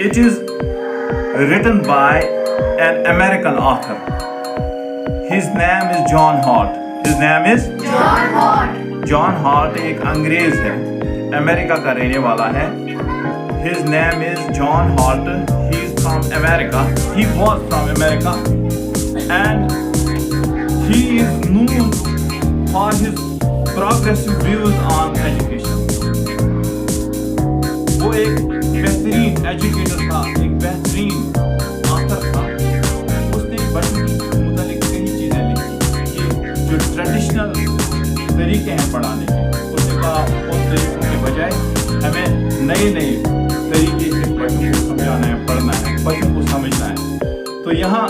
It is written by an American author. His name is John Holt. His name is John Holt. John Holt एक अंग्रेज है, America का रहने वाला है. His name is John Holt. He is from America. He was from America, and he is known for his progressive views on education. वो एक बेहतरीन एजुकेटर था, एक बेहतरीन ऑथर था. उसने बच्चों के मुतालिक कई चीज़ें लिखी कि जो ट्रेडिशनल तरीके हैं पढ़ाने के, उसने कहा उन तरीकों के बजाय हमें नए नए तरीके से बच्चों को समझाना है, पढ़ना है, बच्चों को समझना है. तो यहाँ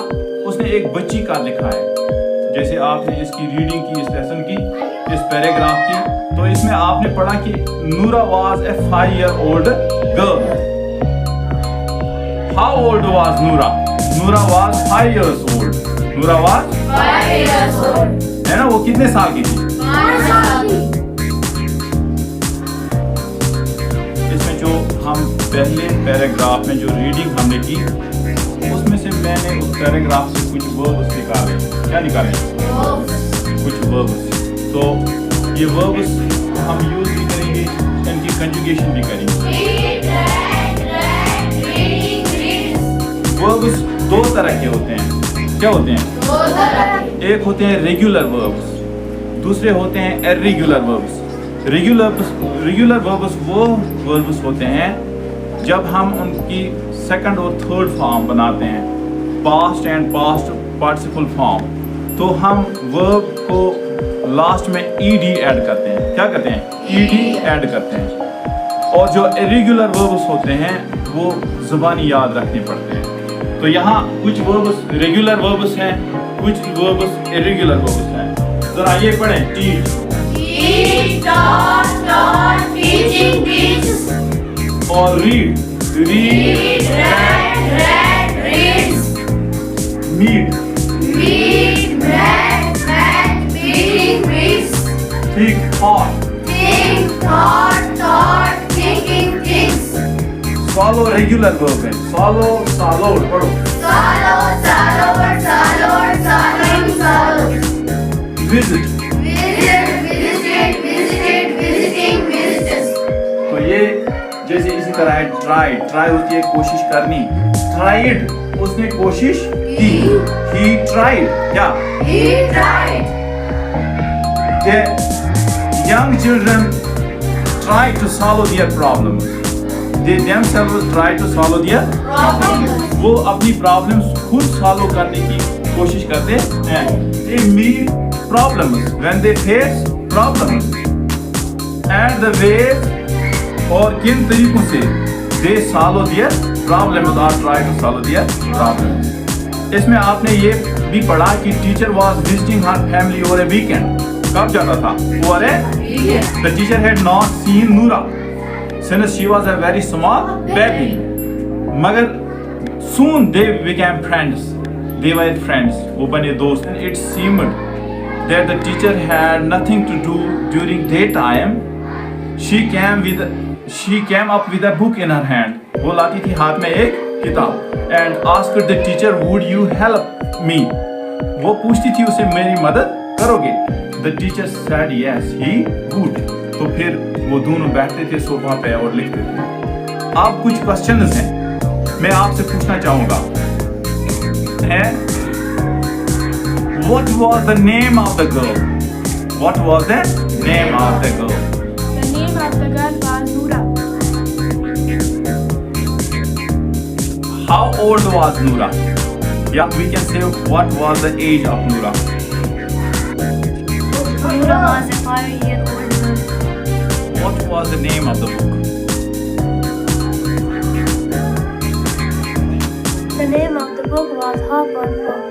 उसने एक बच्ची का लिखा है. जैसे आपने इसकी रीडिंग की, इस लेसन की, इस पैराग्राफ की, तो इसमें आपने पढ़ा कि नूरा was a 5-year-old girl. How old was नूरा? नूरा वाज 5 years old. नूरा वाज 5 years old. है ना, वो कितने साल की थी? 5 साल की. इसमें जो हम पहले पैराग्राफ में जो रीडिंग हमने की, उसमें से मैंने उस पैराग्राफ से कुछ वर्ब्स निकाले. क्या निकाले? कुछ वर्ब्स. तो ये वर्ब्स हम यूज भी करेंगे, इनकी कंजुगेशन भी करेंगे. वर्ब्स दो तरह के होते हैं. क्या होते हैं? दो तरह के. एक होते हैं रेगुलर वर्ब्स, दूसरे होते हैं इर्रेगुलर वर्ब्स. रेगुलर वर्ब्स वो वर्ब्स होते हैं जब हम उनकी सेकंड और थर्ड फॉर्म बनाते हैं, past and past participle form. तो हम वर्ब को लास्ट में ईडी ऐड करते हैं. क्या करते हैं? ईडी ऐड करते हैं. और जो इर्रेगुलर वर्ब्स होते हैं वो ज़ुबानी याद रखने पड़ते हैं. तो यहाँ कुछ वर्ब्स रेगुलर वर्ब्स हैं, कुछ वर्ब्स इर्रेगुलर वर्ब्स हैं. जरा ये पढ़ें. Teach, taught, teaching, teaches. और read, Read, read, reads. Meet, met, meeting, meets. Think, thought. Think, thought, thinking, thinks. Swallow regular verb है. Swallow, swallowed. पढ़ो. Swallow, swallowing, swallows. Visit. Visited, visiting, visitors. तो ये जैसे इसी तरह है. ट्राई होती है कोशिश करनी. ट्राइड, उसने कोशिश की. He tried. क्या? He tried. The young children try to solve their problems. They themselves try to solve their Problems. वो अपनी प्रॉब्लम्स खुद सॉल्व करने की कोशिश करते हैं. They meet problems when they face problems. And the ways और किन तरीकों से they solve their problems or try to solve their problems. इसमें आपने ये भी पढ़ा कि teacher was visiting her family over a weekend. कब जाता था? Over a Weekend. The teacher had not seen Noora since she was a very small baby. मगर soon they became friends. They were friends. वो बने दोस्त. And it seemed that the teacher had nothing to do during daytime. She came up with a book in her hand. वो लाती थी हाथ में एक किताब. And asked the teacher, would you help me? वो पूछती थी उसे, मेरी मदद करोगे? The teacher said yes, he would. तो फिर वो दोनों बैठते थे सोफा पे और लिखते थे. अब कुछ क्वेश्चंस हैं मैं आपसे पूछना चाहूँगा. What was the name of the girl? What was the name of the girl? The name of the girl was Noora. How old was Noora? Yeah, we can say what was the age of Noora? Noora was a 5-year-old girl. What was the name of the book? The name of the book was Hop on Pop.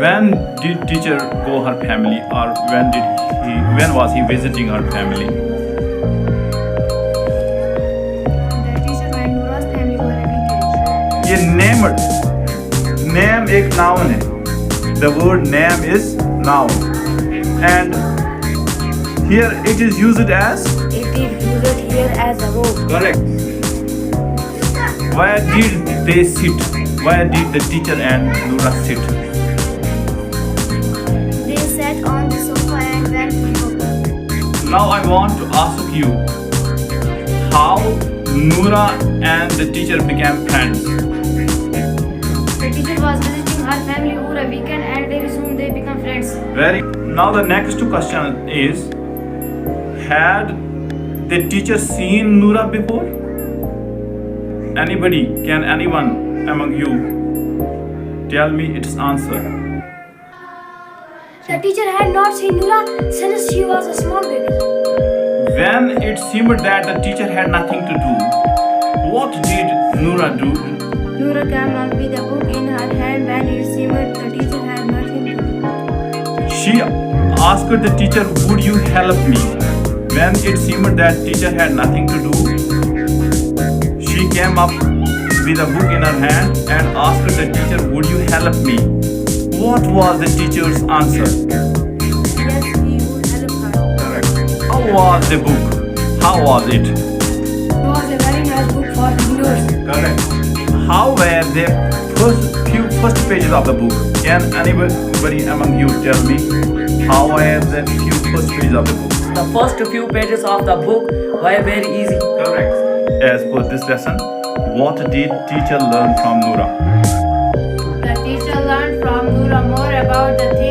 When did teacher go her family, or when was he visiting her family? The teacher went Noora's family for a weekend. ये name एक noun है. The word name is noun, and here it is used as It is used here as a verb. correct. Where did they sit? Where did the teacher and Noora sit? They sat on the sofa and were playing. Now I want to ask you how Noora and the teacher became friends. The teacher was visiting her family over a weekend and very soon they become friends. Now the next question is, had the teacher seen Noora before? Anybody, can anyone among you tell me its answer? The teacher had not seen Noora since she was a small baby. When it seemed that the teacher had nothing to do, what did Noora do? Noora came up with a book in her hand when it seemed the teacher had nothing to do. She asked the teacher, would you help me? When it seemed that teacher had nothing to do, she came up with a book in her hand and asked the teacher, would you help me? What was the teacher's answer? Yes, he would help her. Correct. How was the book? How was it? It was a very nice book for beginners. Correct. How were the first pages of the book? Can anybody among you tell me how were the first pages of the book? The first few pages of the book were very easy. Correct. As per this lesson, what did teacher learn from Noora? The teacher learned from Noora more about the things